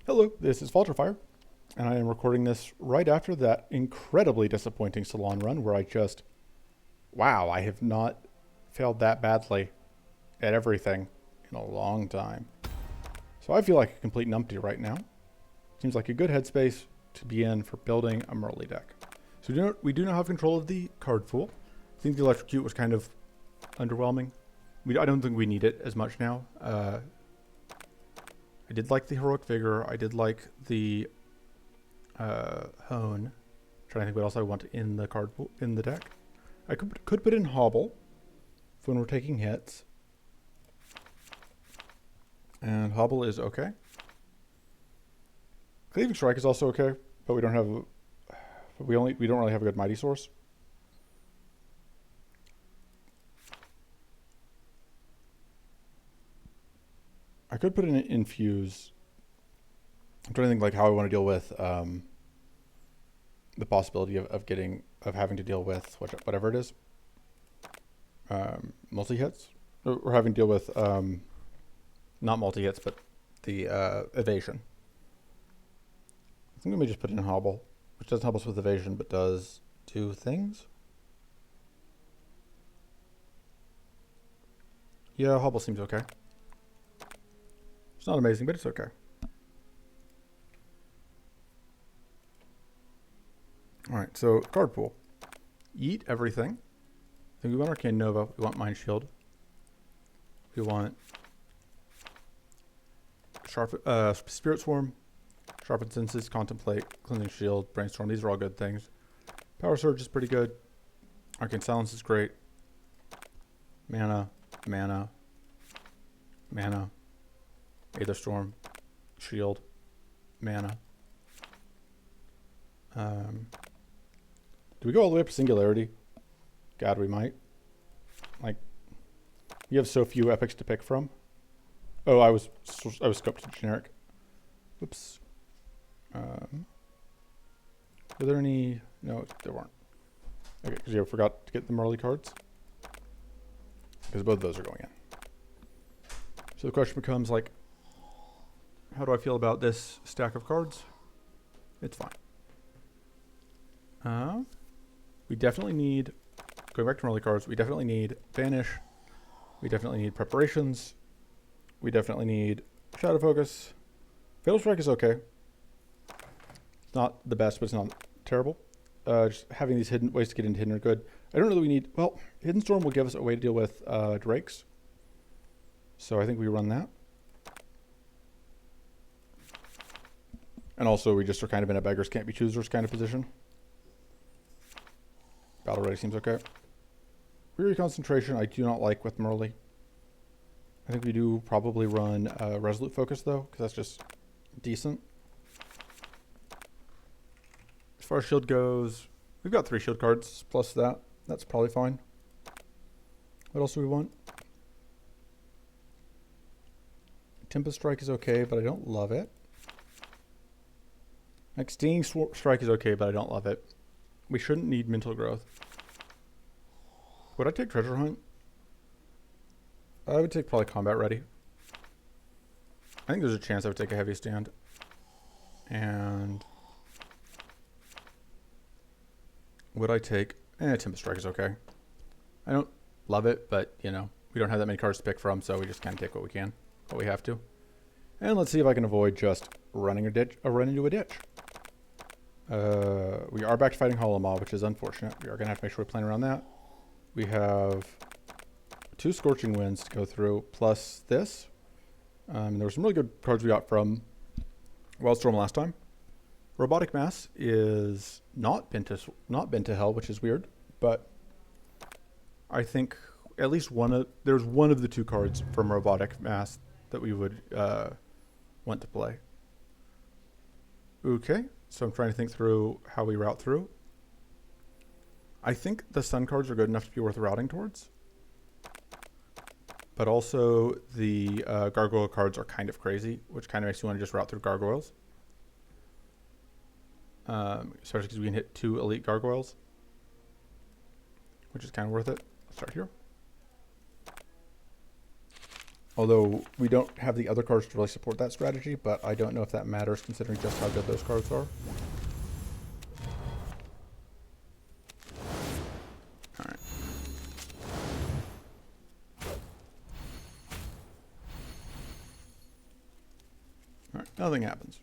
Hello, this is Falterfire, and I am recording this right after that incredibly disappointing salon run where wow, I have not failed that badly at everything in a long time. So I feel like a complete numpty right now. Seems like a good headspace to be in for building a Merle deck. So we do now have control of the card pool. I think the Electrocute was kind of underwhelming. I don't think we need it as much now. I did like the Heroic Vigor. I did like the Hone. Trying to think what else I want in the card pool, in the deck. I could put in Hobble for when we're taking hits. And Hobble is okay. Cleaving Strike is also okay, but we don't have we don't really have a good Mighty Source. I could put in an Infuse. I'm trying to think like how I want to deal with the possibility of having to deal with whatever it is. Multi-hits? Or having to deal with not multi-hits, but the evasion. I think we may just put in Hobble, which doesn't help us with evasion, but does do things. Yeah, Hobble seems okay. It's not amazing, but it's okay. Alright, so card pool. Eat everything. I think we want Arcane Nova. We want Mind Shield. We want Spirit Swarm, Sharpened Senses, Contemplate, Cleansing Shield, Brainstorm. These are all good things. Power Surge is pretty good. Arcane Silence is great. Mana, Mana, Mana. Aether Storm, Shield, Mana. Do we go all the way up to Singularity? God, we might. Like, you have so few epics to pick from. Oh, I was scoped to generic. Whoops. Were there any? No, there weren't. Okay, because you forgot to get the Marley cards. Because both of those are going in. So the question becomes like, how do I feel about this stack of cards? It's fine. We definitely need, going back to early cards, we definitely need Banish. We definitely need Preparations. We definitely need Shadow Focus. Fatal Strike is okay. It's not the best, but it's not terrible. Just having these hidden ways to get into hidden are good. I don't know that we need, well, Hidden Storm will give us a way to deal with Drakes. So I think we run that. And also, we just are kind of in a beggars can't be choosers kind of position. Battle Ready seems okay. Weary Concentration I do not like with Merle. I think we do probably run Resolute Focus though, because that's just decent. As far as shield goes, we've got 3 shield cards plus that. That's probably fine. What else do we want? Tempest Strike is okay, but I don't love it. Like Stinging Strike is okay, but I don't love it. We shouldn't need Mental Growth. Would I take Treasure Hunt? I would take probably Combat Ready. I think there's a chance I would take a Heavy Stand. And would I take... Tempest Strike is okay. I don't love it, but, you know, we don't have that many cards to pick from, so we just kind of take what we can, what we have to. And let's see if I can avoid just running into a ditch. We are back to fighting Hollow Maw, which is unfortunate. We are going to have to make sure we plan around that. We have 2 Scorching Winds to go through, plus this. There were some really good cards we got from Wildstorm last time. Robotic Mass is not bent to hell, which is weird, but I think at least there's one of the 2 cards from Robotic Mass that we would want to play. Okay, so I'm trying to think through how we route through. I think the Sun cards are good enough to be worth routing towards. But also the Gargoyle cards are kind of crazy, which kind of makes you want to just route through Gargoyles. Especially because we can hit 2 elite Gargoyles, which is kind of worth it. Let's start here. Although we don't have the other cards to really support that strategy, but I don't know if that matters considering just how good those cards are. Alright. Alright, nothing happens.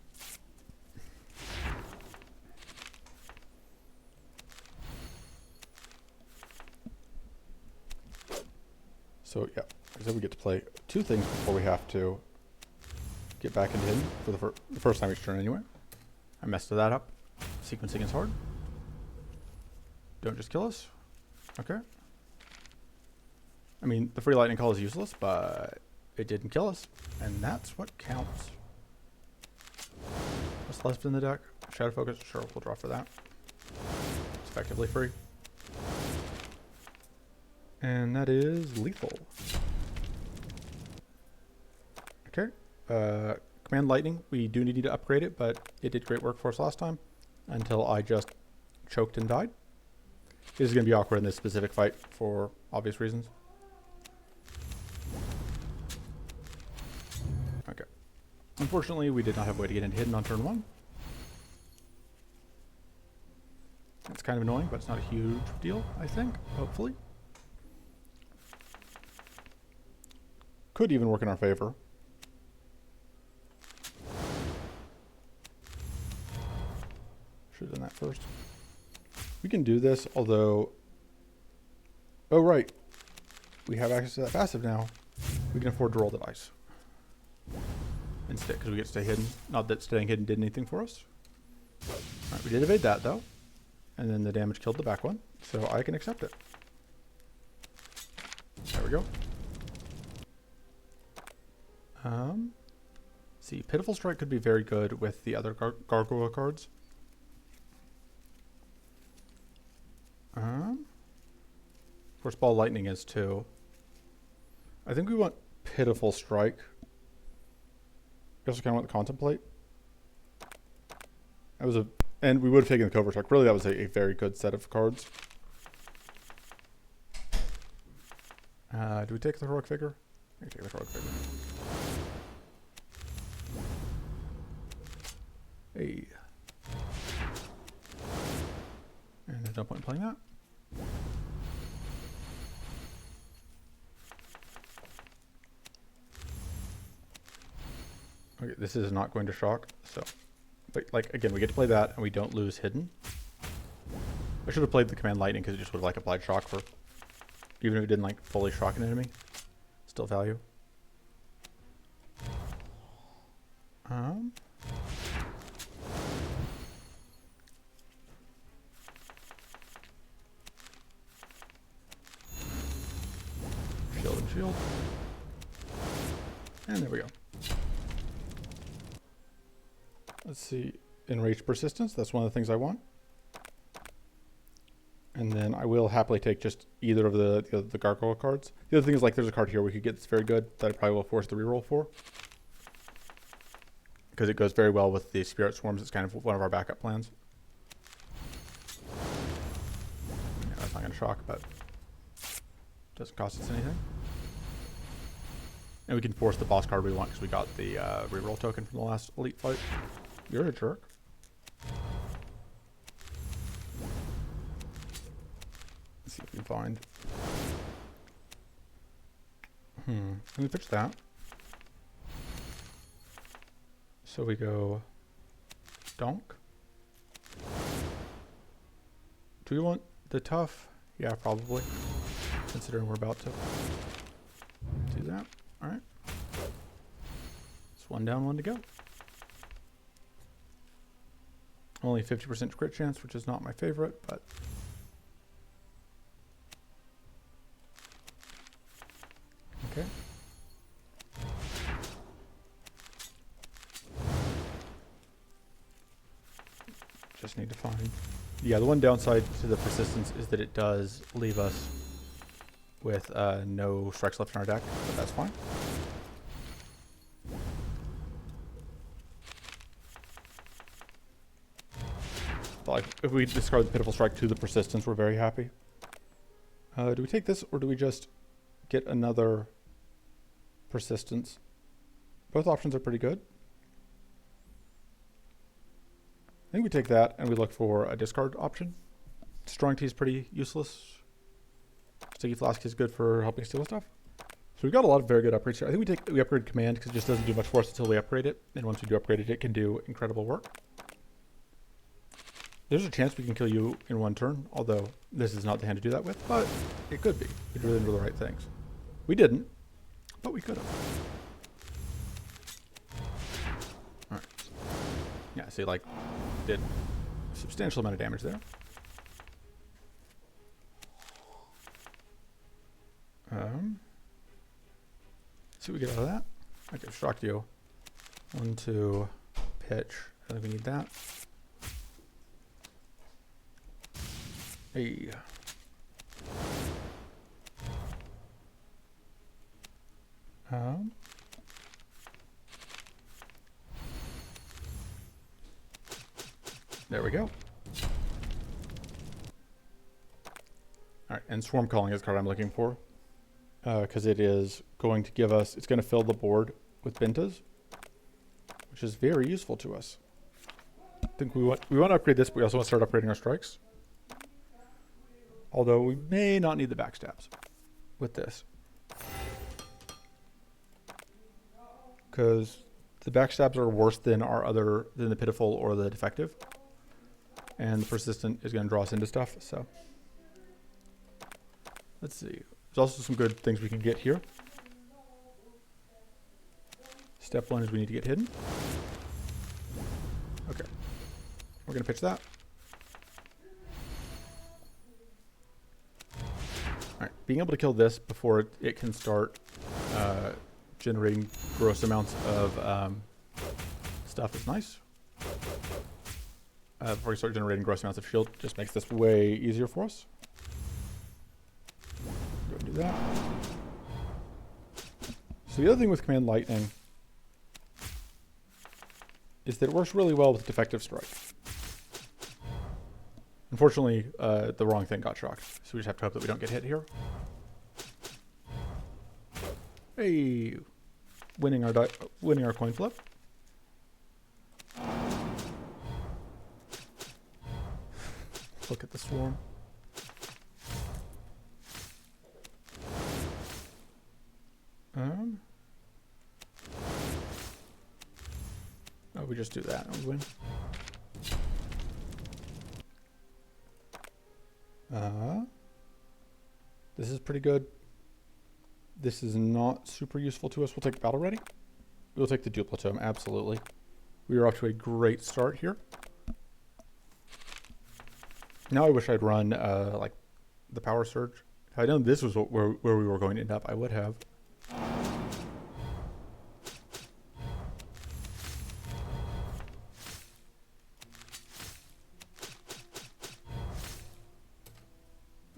So yeah, so we get to play two things before we have to get back into hidden for the first time each turn anyway. I messed that up. Sequencing is hard. Don't just kill us. Okay. I mean, the free lightning call is useless, but it didn't kill us, and that's what counts. What's left in the deck? Shadow Focus? Sure, we'll draw for that. It's effectively free. And that is lethal. Okay. Command Lightning. We do need to upgrade it, but it did great work for us last time until I just choked and died. This is going to be awkward in this specific fight for obvious reasons. Okay. Unfortunately, we did not have a way to get into hidden on turn 1. That's kind of annoying, but it's not a huge deal, I think, hopefully. Could even work in our favor. Should have done that first. We can do this, although... Oh, right. We have access to that passive now. We can afford to roll the dice. Instead, because we get to stay hidden. Not that staying hidden did anything for us. Alright, we did evade that, though. And then the damage killed the back one, so I can accept it. There we go. See, Pitiful Strike could be very good with the other gargoyle cards. Of course, Ball Lightning is too. I think we want Pitiful Strike. We also kind of want to Contemplate. That was and we would have taken the Covert Strike. Really, that was a very good set of cards. Do we take the Heroic Figure? I take the Heroic Figure. Hey. And there's no point in playing that. Okay, this is not going to shock, so... But, like, again, we get to play that, and we don't lose hidden. I should have played the Command Lightning, because it just would have, like, applied shock for... Even if it didn't, like, fully shock an enemy. Still value. Shield and shield. And there we go. Let's see. Enraged Persistence. That's one of the things I want. And then I will happily take just either of the gargoyle cards. The other thing is, like, there's a card here we could get that's very good that I probably will force the reroll for. Because it goes very well with the Spirit Swarms. It's kind of one of our backup plans. Yeah, that's not going to shock, but doesn't cost us anything. And we can force the boss card we want because we got the reroll token from the last elite fight. You're a jerk. Let's see if we can find. Let me fix that. So we go donk. Do we want the tough? Yeah, probably. Considering we're about to do that. Alright. It's one down, one to go. Only 50% crit chance, which is not my favorite, but... Okay. Just need to find... Yeah, the one downside to the persistence is that it does leave us with no strikes left in our deck, but that's fine. But like, if we discard the Pitiful Strike to the persistence, we're very happy. Do we take this, or do we just get another persistence. Both options are pretty good. I think we take that and we look for a discard option. Strong tea is pretty useless. Sticky flask is good for helping steal stuff. So we've got a lot of very good upgrades here. I think we upgrade command because it just doesn't do much for us until we upgrade it. And once we do upgrade it, it can do incredible work. There's a chance we can kill you in one turn, although this is not the hand to do that with, but it could be. If we really do the right things. We didn't, but we could have. All right. Yeah, see, like, did a substantial amount of damage there. See what we get out of that. I can shock you. 1, 2, pitch. I think we need that. Hey. There we go. All right, and Swarm Calling is the card I'm looking for. Because it is going to give us, it's going to fill the board with Bintas, which is very useful to us. I think we want to upgrade this, but we also want to start upgrading our strikes. Although we may not need the backstabs with this. Because the backstabs are worse than than the pitiful or the defective. And the persistent is going to draw us into stuff, so. Let's see. There's also some good things we can get here. Step 1 is we need to get hidden. Okay. We're going to pitch that. Alright, being able to kill this before it can start generating gross amounts of stuff is nice. Before we start generating gross amounts of shield, just makes this way easier for us. Go and do that. So the other thing with Command Lightning is that it works really well with Defective Strike. Unfortunately, the wrong thing got shocked, so we just have to hope that we don't get hit here. Hey, winning our coin flip. Look at the swarm. Oh, we just do that and we win. This is pretty good. This is not super useful to us. We'll take Battle Ready. We'll take the Duplicitome, absolutely. We are off to a great start here. Now I wish I'd run like the Power Surge. If I'd known this was where we were going to end up, I would have.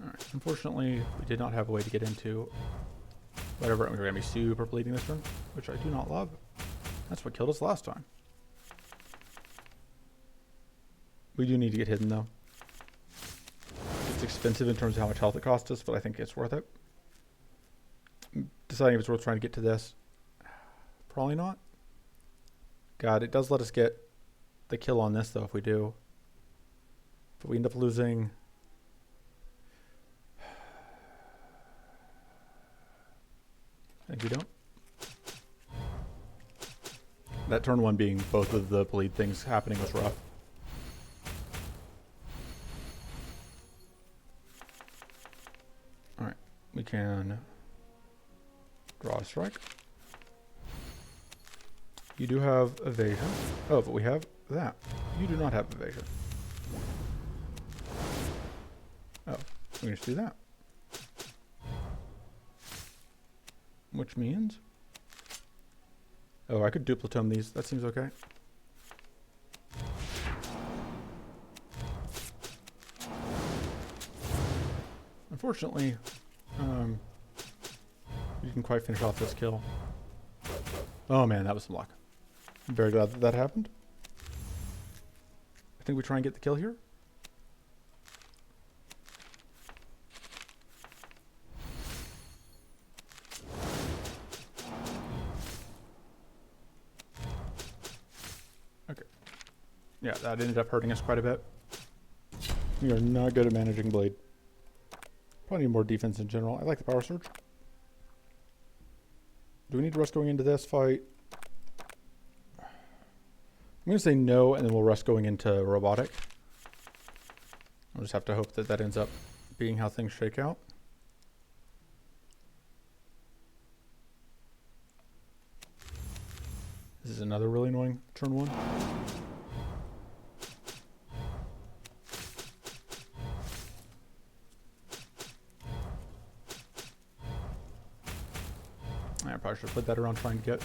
Alright, unfortunately, we did not have a way to get into whatever, and we were going to be super bleeding this turn, which I do not love. That's what killed us last time. We do need to get hidden, though. It's expensive in terms of how much health it costs us, but I think it's worth it. I'm deciding if it's worth trying to get to this. Probably not. God, it does let us get the kill on this, though, if we do. But we end up losing. I think we don't. That turn 1 being both of the bleed things happening was rough. Alright, we can draw a strike. You do have evasion. Oh, but we have that. You do not have evasion. Oh, we can just do that. Which means... Oh, I could Duplicitome these. That seems okay. Unfortunately, you can quite finish off this kill. Oh man, that was some luck. I'm very glad that that happened. I think we try and get the kill here. Yeah, that ended up hurting us quite a bit. We are not good at managing blade. Probably need more defense in general. I like the power surge. Do we need to rush going into this fight? I'm going to say no, and then we'll rush going into robotic. I'll just have to hope that that ends up being how things shake out. This is another really annoying turn one. I probably should have put that around trying to get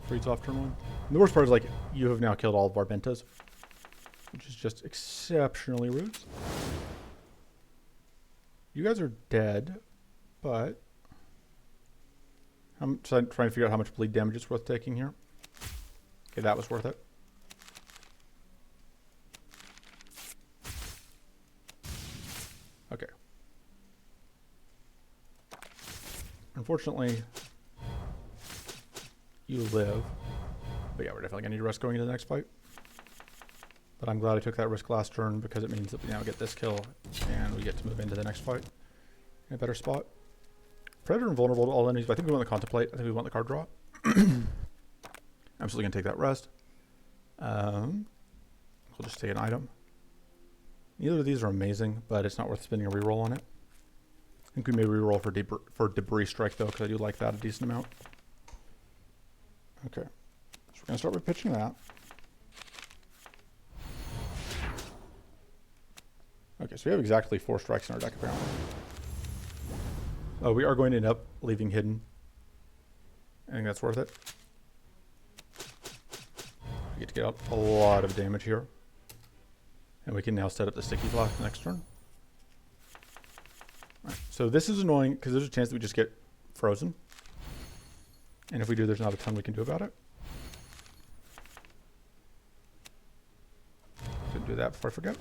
freeze off turn one. And the worst part is, like, you have now killed all of our bentas, which is just exceptionally rude. You guys are dead, but I'm trying to figure out how much bleed damage it's worth taking here. Okay, that was worth it. Okay. Unfortunately, you live. But yeah, we're definitely gonna need to risk going into the next fight. But I'm glad I took that risk last turn because it means that we now get this kill and we get to move into the next fight in a better spot. Predator and vulnerable to all enemies, but I think we want the contemplate. I think we want the card draw. I'm still gonna take that rest. We'll just take an item. Neither of these are amazing, but it's not worth spending a reroll on it. I think we may reroll for debris strike though, because I do like that a decent amount. Okay, so we're gonna start by pitching that. Okay, so we have exactly 4 strikes in our deck apparently. Oh, we are going to end up leaving hidden. I think that's worth it. We get to get up a lot of damage here. And we can now set up the sticky block next turn. Right, so this is annoying because there's a chance that we just get frozen. And if we do, there's not a ton we can do about it. Didn't do that before I forget.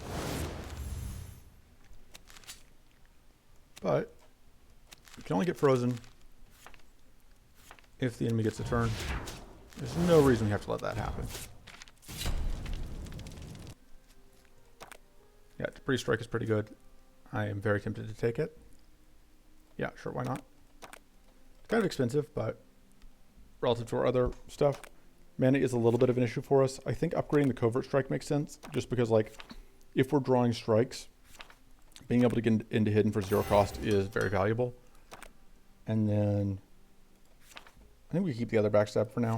But you can only get frozen if the enemy gets a turn. There's no reason we have to let that happen. Yeah, debris strike is pretty good. I am very tempted to take it. Yeah, sure, why not? It's kind of expensive, but relative to our other stuff, mana is a little bit of an issue for us. I think upgrading the covert strike makes sense, just because, like, if we're drawing strikes, being able to get into hidden for 0 cost is very valuable. And then I think we keep the other backstab for now.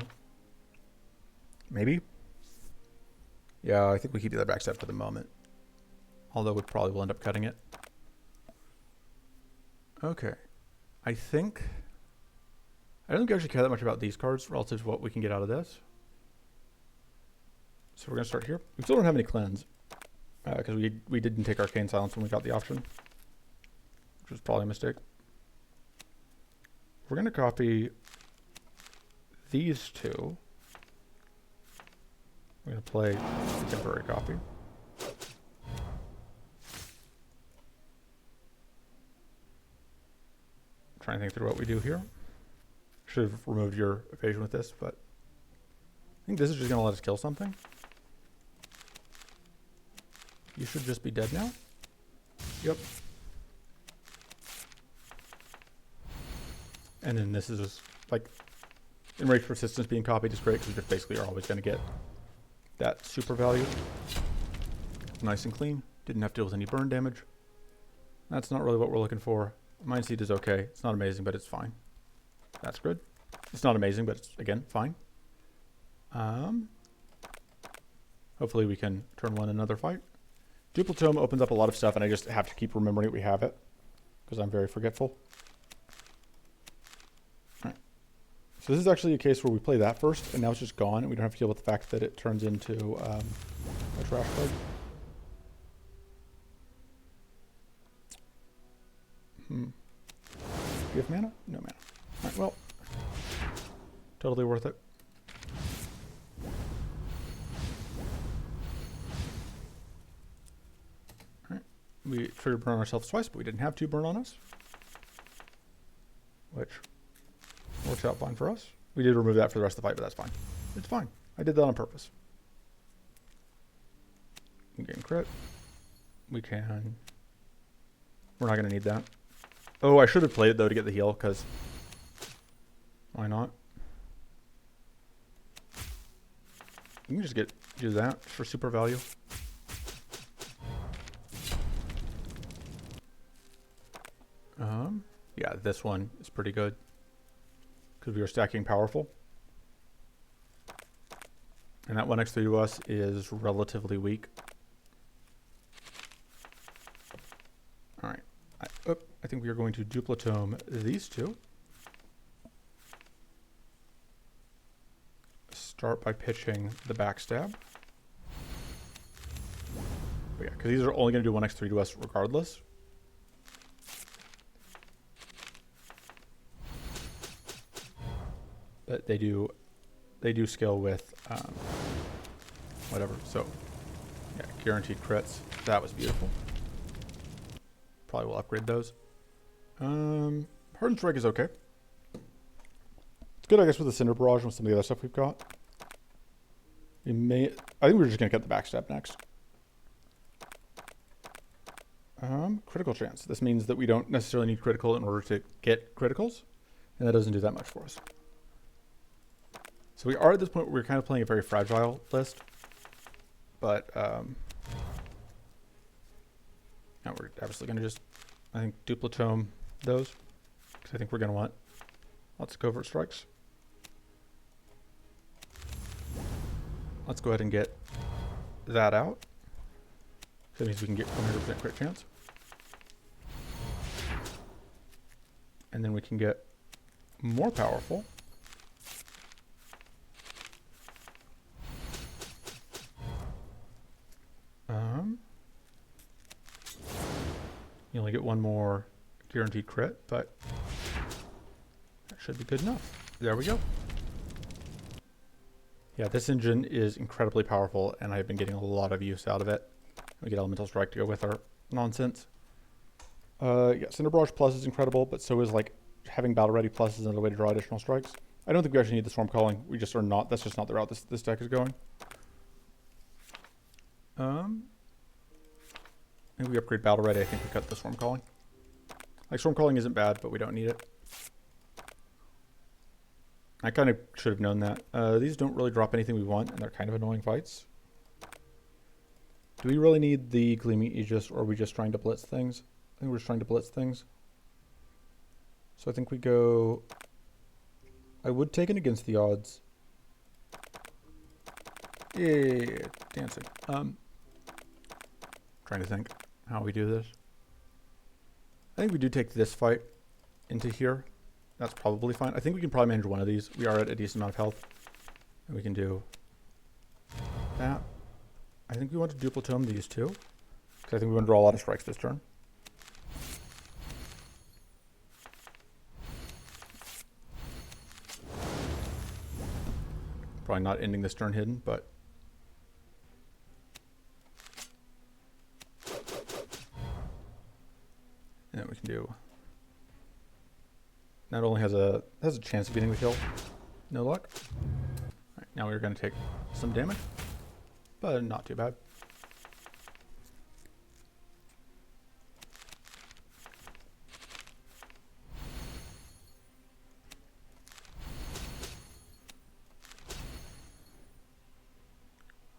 Maybe? Yeah, I think we keep the other backstab for the moment. Although we probably will end up cutting it. Okay. I don't think I actually care that much about these cards relative to what we can get out of this. So we're going to start here. We still don't have any cleanse. Because we didn't take Arcane Silence when we got the option. Which was probably a mistake. We're going to copy these two. We're going to play a temporary copy. Trying to think through what we do here. Should have removed your evasion with this, but I think this is just going to let us kill something. You should just be dead now. Yep. And then this is just, like, Enraged Persistence being copied is great because we just basically are always going to get that super value. Nice and clean. Didn't have to deal with any burn damage. That's not really what we're looking for. Mind Seed is okay. It's not amazing, but it's fine. That's good. It's not amazing, but it's, again, fine. Hopefully we can turn one another fight. Duplicitome opens up a lot of stuff, and I just have to keep remembering that we have it because I'm very forgetful. All right. So this is actually a case where we play that first, and now it's just gone, and we don't have to deal with the fact that it turns into a trash card. Do you have mana? No mana. All right, well, totally worth it. All right, we trigger burn on ourselves twice, but we didn't have to burn on us, which works out fine for us. We did remove that for the rest of the fight, but that's fine. It's fine. I did that on purpose. We can crit. We can... We're not going to need that. Oh, I should have played it, though, to get the heal, because... Why not? You can just do that for super value. Yeah, this one is pretty good. Because we are stacking powerful. And that 1x3 to us is relatively weak. Alright. I think we are going to duplicitome these two. Start by pitching the backstab. But yeah, because these are only going to do 1x3 to us regardless. But they do scale with whatever. So yeah, guaranteed crits. That was beautiful. Probably will upgrade those. Hardened Strike is okay. It's good, I guess, with the Cinder Barrage and with some of the other stuff we've got. I think we're just gonna get the backstab next. Critical chance. This means that we don't necessarily need critical in order to get criticals, and that doesn't do that much for us. So we are at this point where we're kind of playing a very fragile list, but now we're obviously going to just, I think, duplicitome those, because I think we're going to want lots of covert strikes. Let's go ahead and get that out. That means we can get 100% crit chance. And then we can get more powerful. You only get one more guaranteed crit, but that should be good enough. There we go. Yeah, this engine is incredibly powerful, and I've been getting a lot of use out of it. We get Elemental Strike to go with our nonsense. Yeah, Cinder Barrage Plus is incredible, but so is like having Battle Ready Plus is another way to draw additional strikes. I don't think we actually need the Storm Calling. We just are not. That's just not the route this deck is going. Maybe we upgrade Battle Ready. I think we cut the Storm Calling. Like, Storm Calling isn't bad, but we don't need it. I kind of should have known that. These don't really drop anything we want, and they're kind of annoying fights. Do we really need the Gleaming Aegis, or are we just trying to blitz things? I think we're just trying to blitz things. So I think we go... I would take it against the odds. Yeah, dancing. Trying to think how we do this. I think we do take this fight into here. That's probably fine. I think we can probably manage one of these. We are at a decent amount of health. And we can do that. I think we want to duplicitome these two, because I think we want to draw a lot of strikes this turn. Probably not ending this turn hidden, but... And then we can do... Not only has a chance of getting the kill. No luck. Alright, now we're going to take some damage, but not too bad.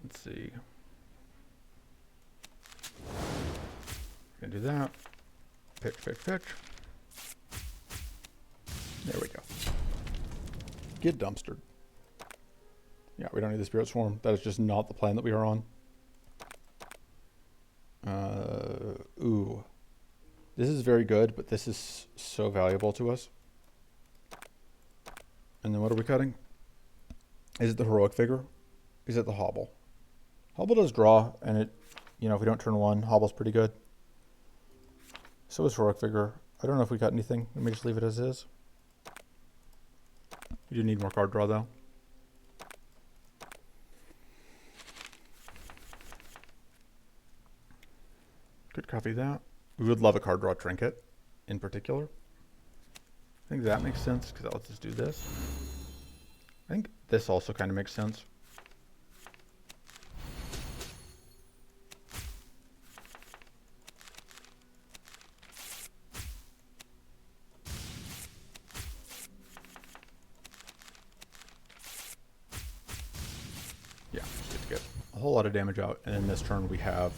Let's see. Gonna do that. Pitch, pitch, pitch. There we go. Get dumpstered. Yeah, we don't need the Spirit Swarm. That is just not the plan that we are on. Ooh. This is very good, but this is so valuable to us. And then what are we cutting? Is it the Heroic Vigor? Is it the Hobble? Hobble does draw, and it, you know, if we don't turn one, Hobble's pretty good. So is Heroic Vigor. I don't know if we cut anything. Let me just leave it as is. We do need more card draw, though. Could copy that. We would love a card draw trinket, in particular. I think that makes sense, because that lets us do this. I think this also kind of makes sense. whole lot of damage out, and then this turn we have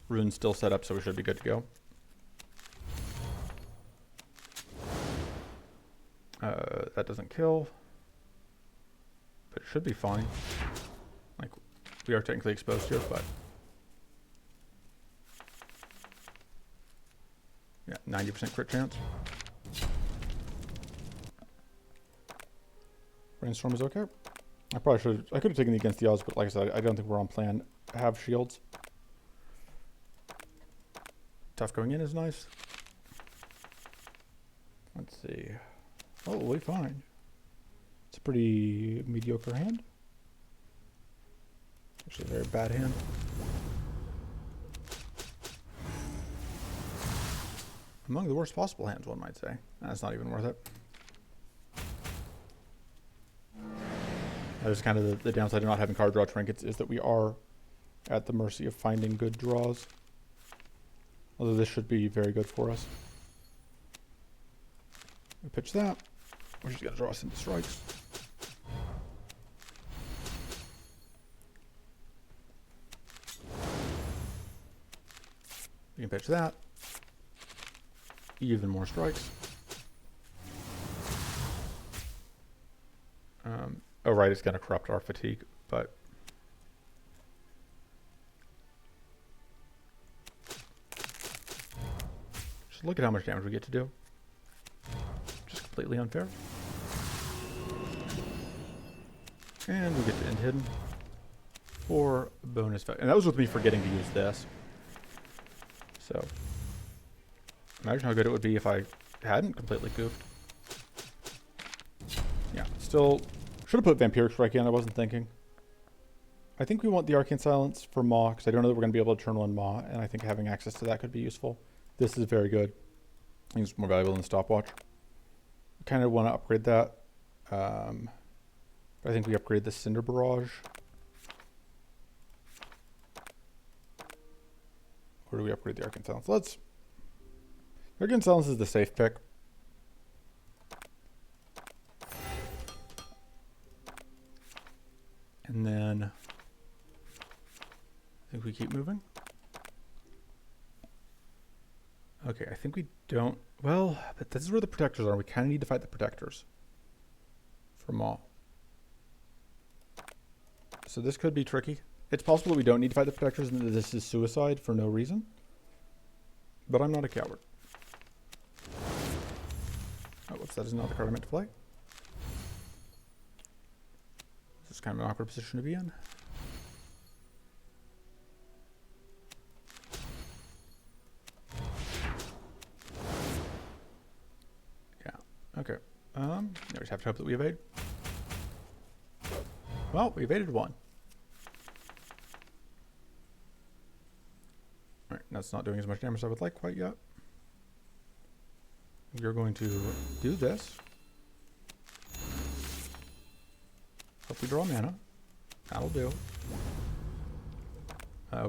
runes still set up, so we should be good to go. That doesn't kill, but it should be fine. Like, we are technically exposed here, but yeah, 90% crit chance. Brainstorm is okay. I could have taken it against the odds, but like I said, I don't think we're on plan to have shields. Tough going in is nice. Let's see. Oh, we'll be fine. It's a pretty mediocre hand. Actually, a very bad hand. Among the worst possible hands, one might say. That's not even worth it. That is kind of the downside of not having card draw trinkets, is that we are at the mercy of finding good draws. Although this should be very good for us. We pitch that. We're just going to draw us into strikes. We can pitch that. Even more strikes. Oh, right, it's going to corrupt our fatigue, but just look at how much damage we get to do. Just completely unfair. And we get to end hidden for bonus value. And that was with me forgetting to use this. So imagine how good it would be if I hadn't completely goofed. Yeah, still should have put Vampiric Strike in. I wasn't thinking. I think we want the Arcane Silence for Maw, because I don't know that we're going to be able to turn one Maw, and I think having access to that could be useful. This is very good. I think it's more valuable than Stopwatch. We kind of want to upgrade that. I think we upgrade the Cinder Barrage. Or do we upgrade the Arcane Silence? Arcane Silence is the safe pick. And then I think we keep moving. Okay, I think we don't. Well, but this is where the protectors are. We kind of need to fight the protectors for Maw. So this could be tricky. It's possible that we don't need to fight the protectors and that this is suicide for no reason. But I'm not a coward. Oh, whoops, that is not the card I meant to play. This is kind of an awkward position to be in. Yeah, okay. Yeah, we just have to hope that we evade. Well, we evaded one. Alright, that's not doing as much damage as I would like quite yet. We're going to do this. Hope we draw mana. That'll do.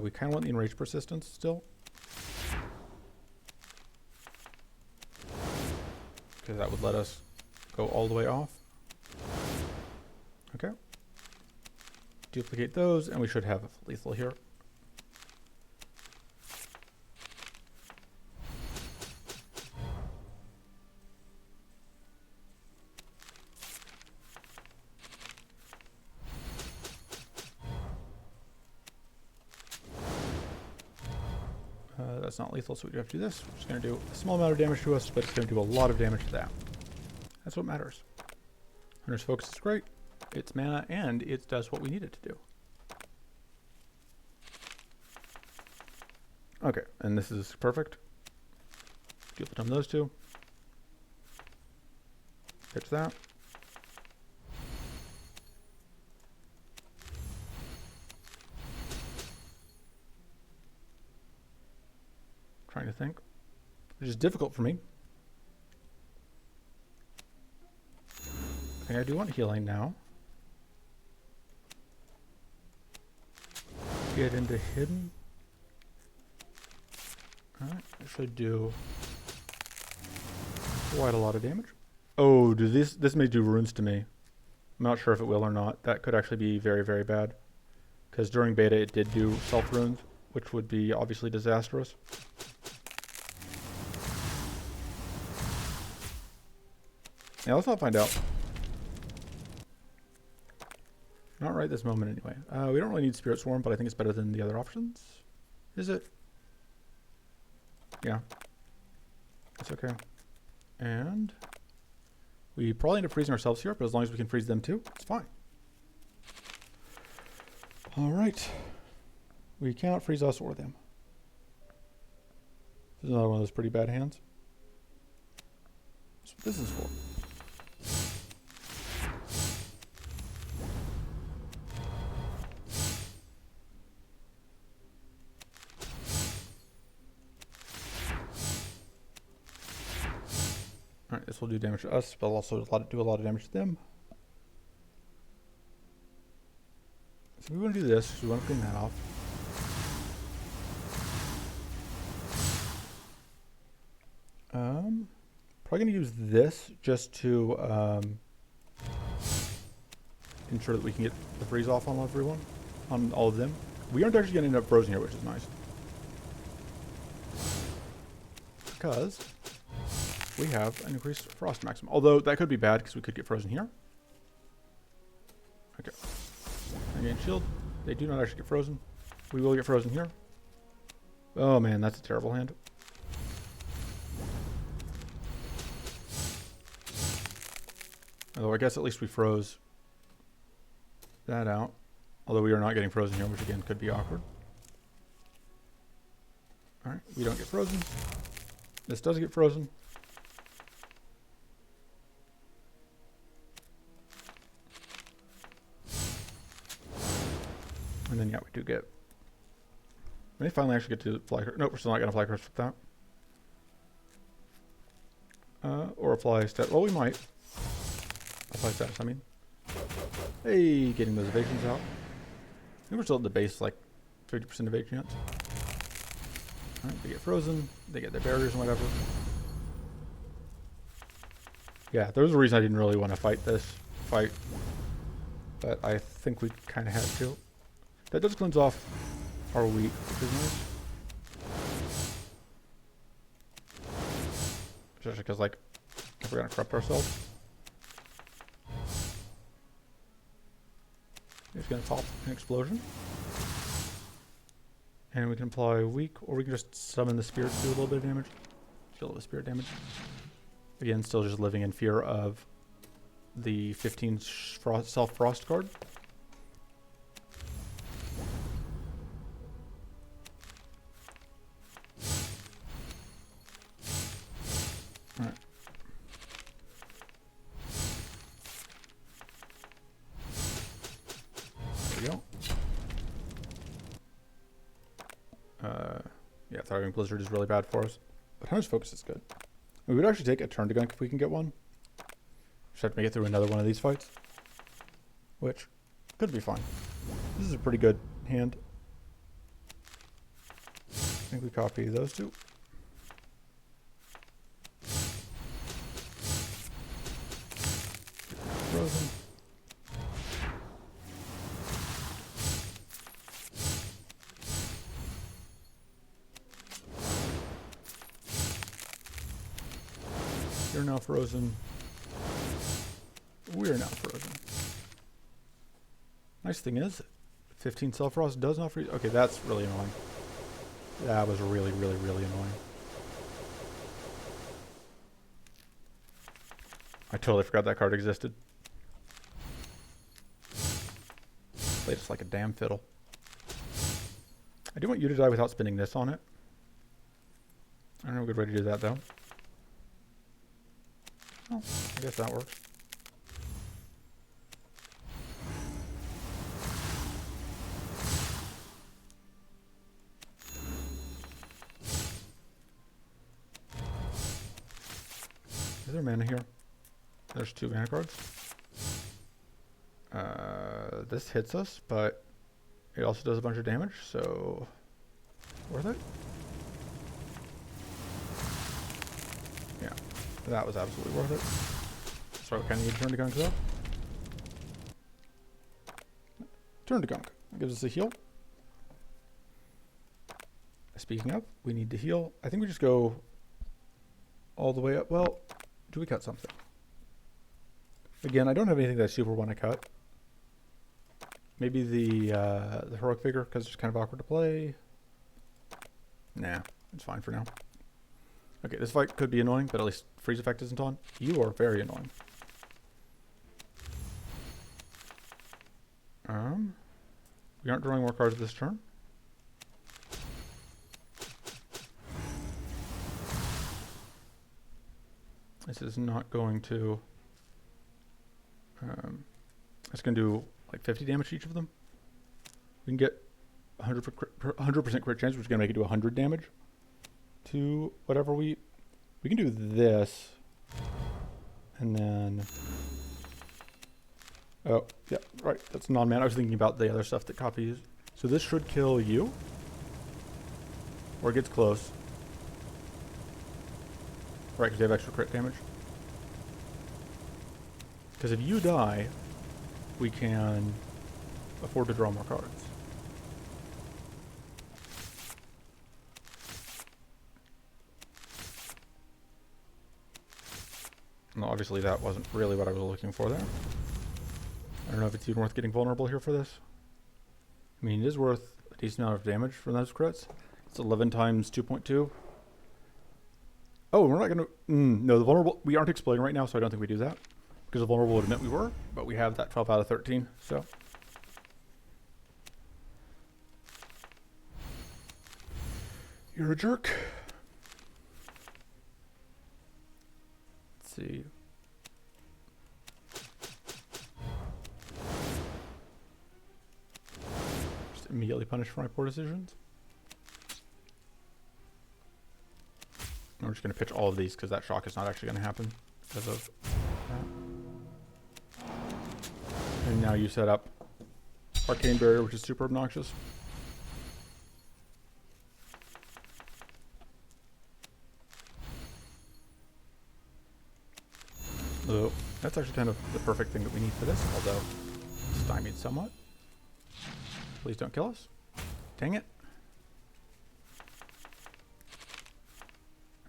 We kind of want the Enraged Persistence still. Because that would let us go all the way off. Okay. Duplicate those, and we should have lethal here. That's not lethal, so we do have to do this. We're just going to do a small amount of damage to us, but it's going to do a lot of damage to that. That's what matters. Hunter's Focus is great. It's mana, and it does what we need it to do. Okay, and this is perfect. Duplicate on those two. Pitch that. Trying to think, which is difficult for me. I think I do want healing now. Get into hidden. Alright, I should do quite a lot of damage. Oh, this may do runes to me. I'm not sure if it will or not. That could actually be very, very bad. Because during beta it did do self-runes, which would be obviously disastrous. Yeah, let's not find out. Not right this moment anyway. We don't really need Spirit Swarm, but I think it's better than the other options. Is it? Yeah. It's okay. And we probably end up freezing ourselves here, but as long as we can freeze them too, it's fine. All right. We cannot freeze us or them. This is another one of those pretty bad hands. That's what this is for. Alright, this will do damage to us, but also do a lot of damage to them. So we want to do this, because we want to clean that off. Probably going to use this just to ensure that we can get the freeze off on everyone, on all of them. We aren't actually going to end up frozen here, which is nice. Because we have an increased frost maximum. Although that could be bad because we could get frozen here. Okay. Again, shield. They do not actually get frozen. We will get frozen here. Oh man, that's a terrible hand. Although I guess at least we froze that out. Although we are not getting frozen here, which again could be awkward. Alright, we don't get frozen. This does get frozen. And then yeah, we do get... We may finally actually get to fly... Nope, we're still not going to fly curse with that. Or apply stat... Well, we might. Apply stats, I mean. Hey, getting those evasions out. I think we're still at the base, like 50% evade chance. Alright, they get frozen. They get their barriers and whatever. Yeah, there was a reason I didn't really want to fight this fight. But I think we kind of had to. That does cleanse off our wheat, which is nice. Especially because, like, if we're going to corrupt ourselves. It's going to pop an explosion. And we can apply weak, or we can just summon the spirit to do a little bit of damage. Do a little bit of spirit damage. Again, still just living in fear of the 15 self-frost card. Alright. There we go. Yeah, Thriving Blizzard is really bad for us. But Hunter's Focus is good. We would actually take a turn to gunk if we can get one. Just have to make it through another one of these fights. Which could be fine. This is a pretty good hand. I think we copy those two. Frozen. You're now frozen. We're now frozen. Nice thing is, 15 self-frost does not freeze. Okay, that's really annoying. That was really, really, really annoying. I totally forgot that card existed. Played just like a damn fiddle. I do want you to die without spinning this on it. I don't know a good way to do that though. Well, I guess that works. Is there mana here? There's 2 mana cards. This hits us, but it also does a bunch of damage, so worth it? Yeah, that was absolutely worth it. So kind of need to turn to gunk though. Turn to gunk. That gives us a heal. Speaking of, we need to heal. I think we just go all the way up. Well, do we cut something? Again, I don't have anything that I super want to cut. Maybe the heroic vigor, because it's kind of awkward to play. Nah, it's fine for now. Okay, this fight could be annoying, but at least freeze effect isn't on. You are very annoying. We aren't drawing more cards this turn. This is not going to... it's going to do like 50 damage to each of them. We can get 100% crit chance, which is going to make it do 100 damage to whatever we can do this. And then... Oh, yeah, right. That's non-mana. I was thinking about the other stuff that copies. So this should kill you. Or it gets close. Right, because they have extra crit damage. Because if you die, we can afford to draw more cards. No, obviously that wasn't really what I was looking for there. I don't know if it's even worth getting vulnerable here for this. I mean, it is worth a decent amount of damage from those crits. It's 11 times 2.2. Oh, we're not going to... no, the vulnerable... We aren't exploding right now, so I don't think we do that. Because the vulnerable would admit we were, but we have that 12 out of 13, so... You're a jerk. Let's see. Just immediately punished for my poor decisions. I'm just going to pitch all of these because that shock is not actually going to happen because of that. And now you set up Arcane Barrier, which is super obnoxious. So that's actually kind of the perfect thing that we need for this, although stymied somewhat. Please don't kill us. Dang it.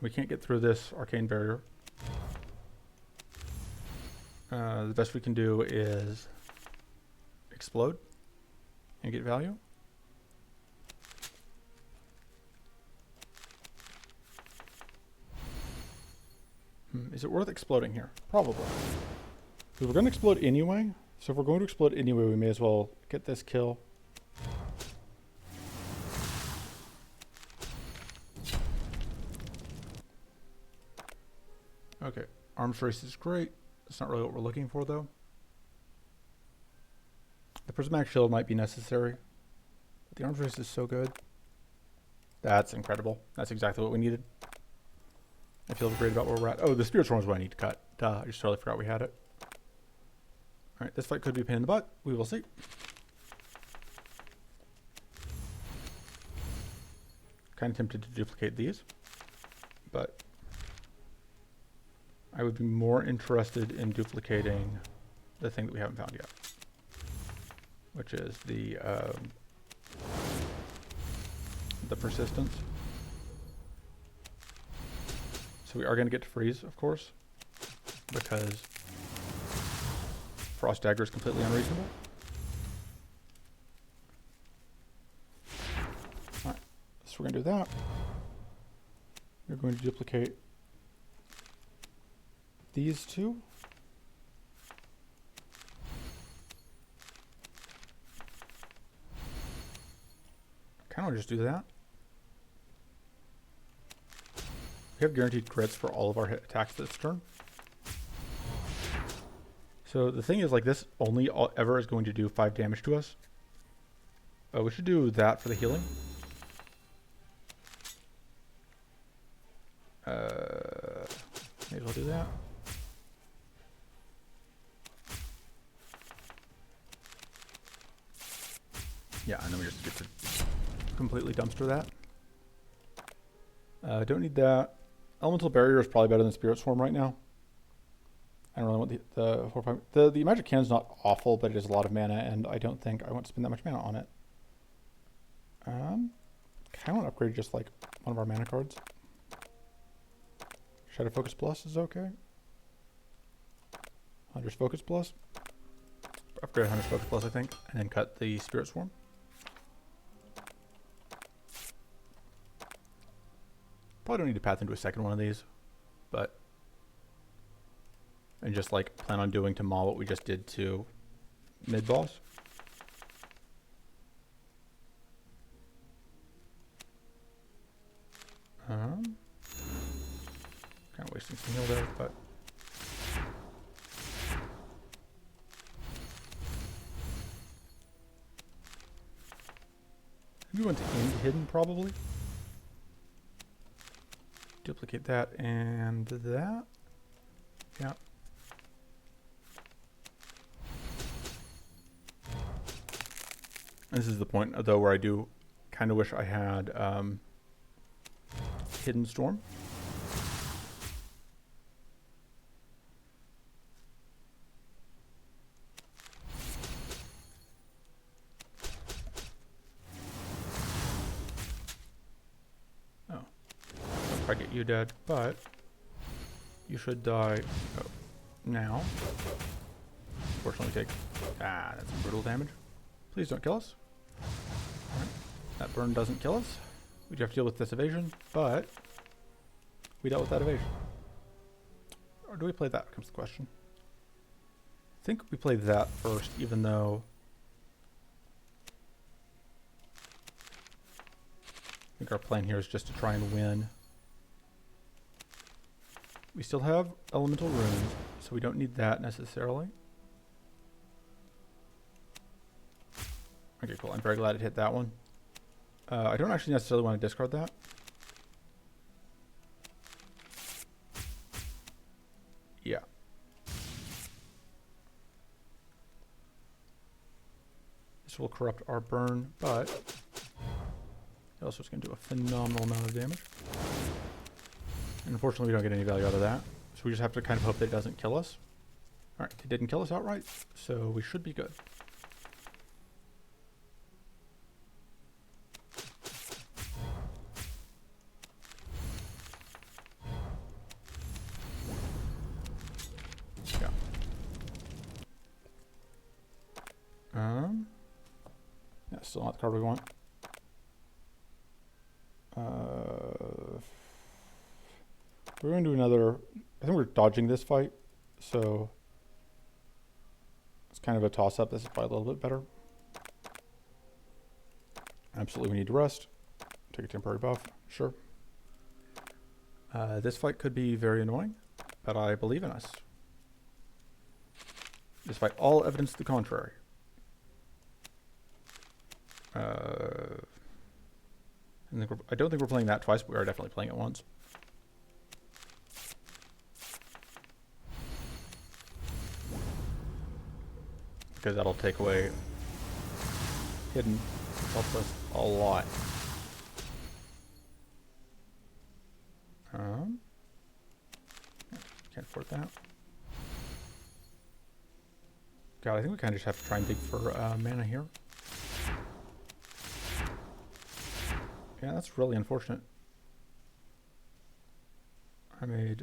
We can't get through this Arcane Barrier. The best we can do is explode and get value. Is it worth exploding here? Probably. We're going to explode anyway, so if we're going to explode anyway, we may as well get this kill. Okay, arms race is great. That's not really what we're looking for, though. The prismatic shield might be necessary, but the arms race is so good. That's incredible. That's exactly what we needed. I feel great about where we're at. Oh, the spirit storm is what I need to cut. Duh, I just totally forgot we had it. All right, this fight could be a pain in the butt. We will see. Kind of tempted to duplicate these, but I would be more interested in duplicating the thing that we haven't found yet, which is the persistence. So we are going to get to freeze, of course, because Frost Dagger is completely unreasonable. All right, so we're going to do that. We're going to duplicate these two. Kind of want to just do that. We have guaranteed crits for all of our hit attacks this turn. So the thing is, like, this only ever is going to do 5 damage to us. Oh, we should do that for the healing. May as well do that. Yeah, and then we just get to completely dumpster that. Don't need that. Elemental Barrier is probably better than Spirit Swarm right now. I don't really want the 4-5. The magic cannon's not awful, but it is a lot of mana, and I don't think I want to spend that much mana on it. Kind of want to upgrade just like one of our mana cards. Shadow Focus Plus is okay. Hunter's Focus Plus. Upgrade Hunter's Focus Plus, I think, and then cut the Spirit Swarm. Probably don't need to path into a second one of these, but and just like plan on doing to Maw what we just did to mid boss. Kind of wasting some heal there, but we went to end hidden probably. Duplicate that and that. Yeah. This is the point though where I do kind of wish I had Hidden Storm. Oh, I'll probably get you dead, but you should die now. Fortunately, take that's some brutal damage. Please don't kill us. All right. That burn doesn't kill us. We do have to deal with this evasion, but we dealt with that evasion. Or do we play that, comes the question. I think we play that first, even though I think our plan here is just to try and win. We still have elemental runes, so we don't need that necessarily. Okay, cool. I'm very glad it hit that one. I don't actually necessarily want to discard that. Yeah. This will corrupt our burn, but it also is going to do a phenomenal amount of damage. And unfortunately, we don't get any value out of that. So we just have to kind of hope that it doesn't kill us. Alright, it didn't kill us outright, so we should be good. Yeah, still not the card we want. We're going to do another. I think we're dodging this fight, so it's kind of a toss-up. This is probably a little bit better. Absolutely, we need to rest. Take a temporary buff, sure. This fight could be very annoying, but I believe in us. Despite all evidence to the contrary. I don't think we're playing that twice, but we are definitely playing it once. Because that'll take away hidden, helps us a lot. Can't afford that. God, I think we kind of just have to try and dig for mana here. Yeah, that's really unfortunate. I made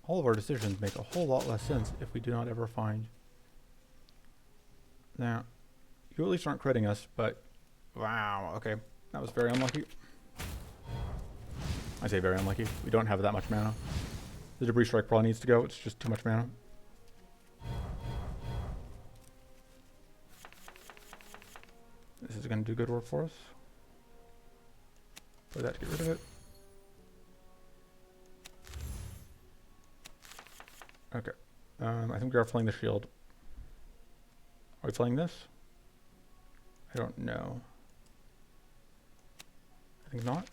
all of our decisions make a whole lot less sense if we do not ever find. Now, you at least aren't critting us, but wow, okay, that was very unlucky. I say very unlucky. We don't have that much mana. The Debris Strike probably needs to go. It's just too much mana. This is going to do good work for us. Play that to get rid of it. Okay. I think we are playing the shield. Are we playing this? I don't know. I think not.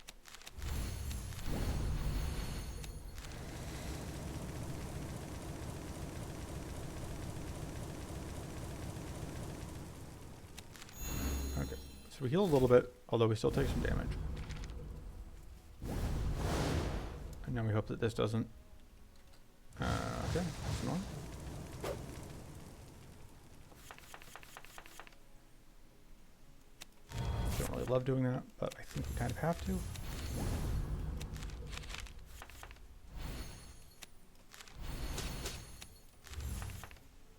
Okay. So we heal a little bit, although we still take some damage. And now we hope that this doesn't... okay, that's on. don't really love doing that, but I think we kind of have to.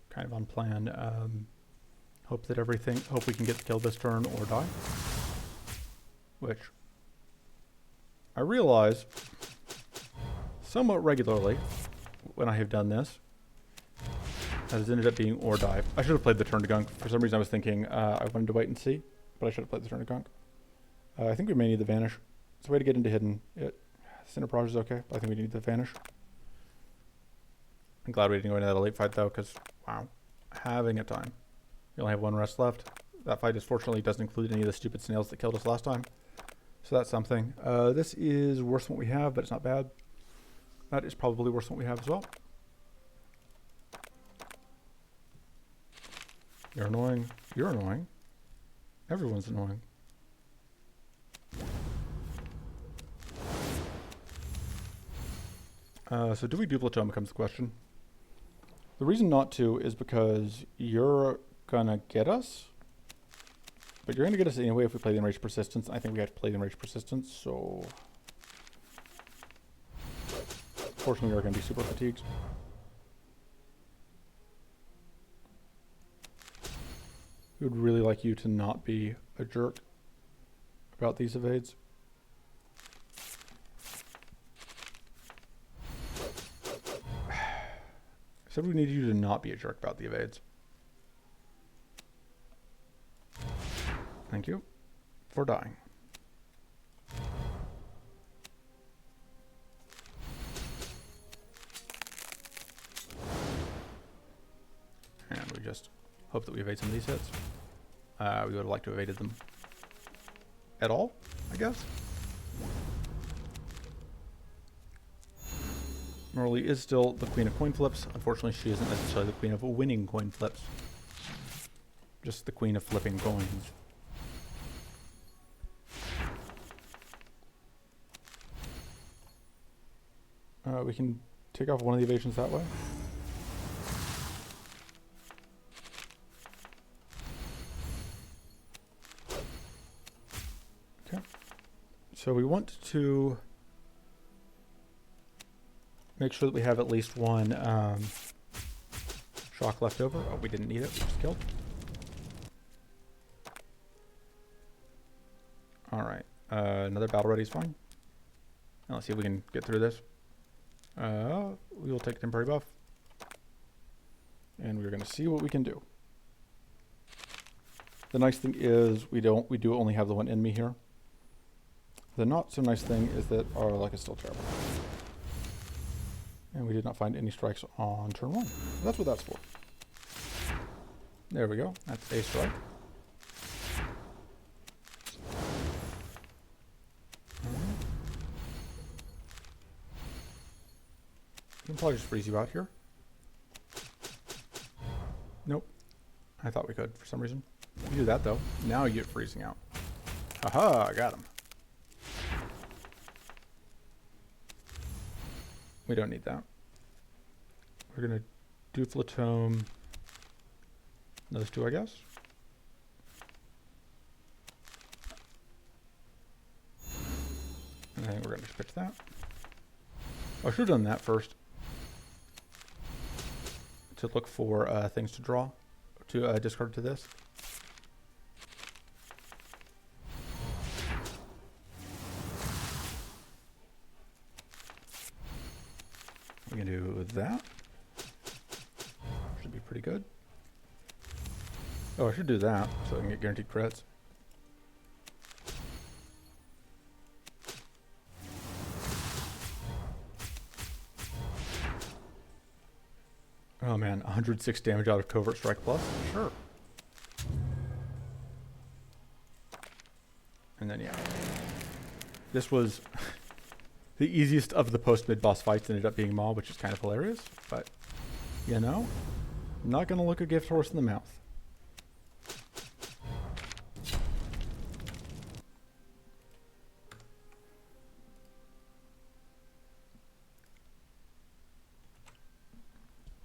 Kind of unplanned. Hope we can get the kill this turn or die. Which I realize somewhat regularly when I have done this has ended up being or die. I should have played the turn to gunk. For some reason I was thinking I wanted to wait and see, but I should have played the turn to gunk. I think we may need the vanish. It's a way to get into hidden. Cinder Barrage is okay, but I think we need the vanish. I'm glad we didn't go into that elite fight though, because wow, having a time. We only have one rest left. That fight, fortunately, doesn't include any of the stupid snails that killed us last time. So that's something. This is worse than what we have, but it's not bad. That is probably worse than what we have as well. You're annoying. You're annoying. Everyone's annoying. So do we duplicate becomes the question. The reason not to is because you're gonna get us, but you're gonna get us anyway if we play the Enraged Persistence. I think we have to play the Enraged Persistence, so fortunately we are gonna be super fatigued. We would really like you to not be a jerk about these evades. Said we need you to not be a jerk about the evades. Thank you for dying. And we just hope that we evade some of these hits. We would have liked to have evaded them at all, I guess. Morley is still the queen of coin flips. Unfortunately, she isn't necessarily the queen of winning coin flips. Just the queen of flipping coins. We can take off one of the evasions that way. Okay. So we want to make sure that we have at least one shock left over. Oh, we didn't need it. We just killed. All right. Another battle ready is fine. Now let's see if we can get through this. We will take temporary buff. And we're going to see what we can do. The nice thing is we do only have the one enemy here. The not so nice thing is that our luck is still terrible. And we did not find any strikes on turn one. That's what that's for. There we go. That's a strike. We can probably just freeze you out here. Nope. I thought we could for some reason. You do that though. Now you get freezing out. Haha, I got him. We don't need that. We're gonna duplicatome those two, I guess. And I think we're gonna just pitch that. I should have done that first. To look for things to draw, to discard to this. We can do that. Should be pretty good. Oh, I should do that so I can get guaranteed crits. Oh man, 106 damage out of Covert Strike Plus? Sure. And then yeah. This was the easiest of the post-mid boss fights, ended up being Maw, which is kind of hilarious. But, you know, not gonna look a gift horse in the mouth.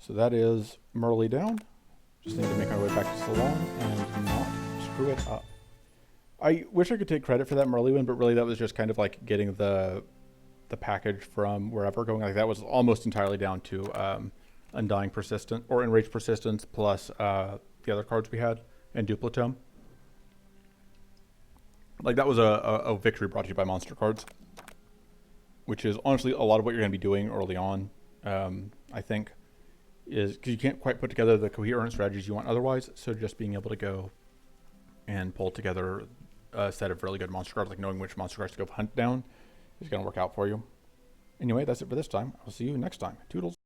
So that is Merle down. Just need to make our way back to Salon and not screw it up. I wish I could take credit for that Merly win, but really that was just kind of like getting the package from wherever going. Like that was almost entirely down to Undying Persistent or Enraged Persistence plus the other cards we had and Duplicitome. Like that was a victory brought to you by monster cards, which is honestly a lot of what you're going to be doing early on. I think is because you can't quite put together the coherent strategies you want otherwise. So just being able to go and pull together a set of really good monster cards, like knowing which monster cards to go hunt down, is going to work out for you. Anyway, that's it for this time. I'll see you next time. Toodles.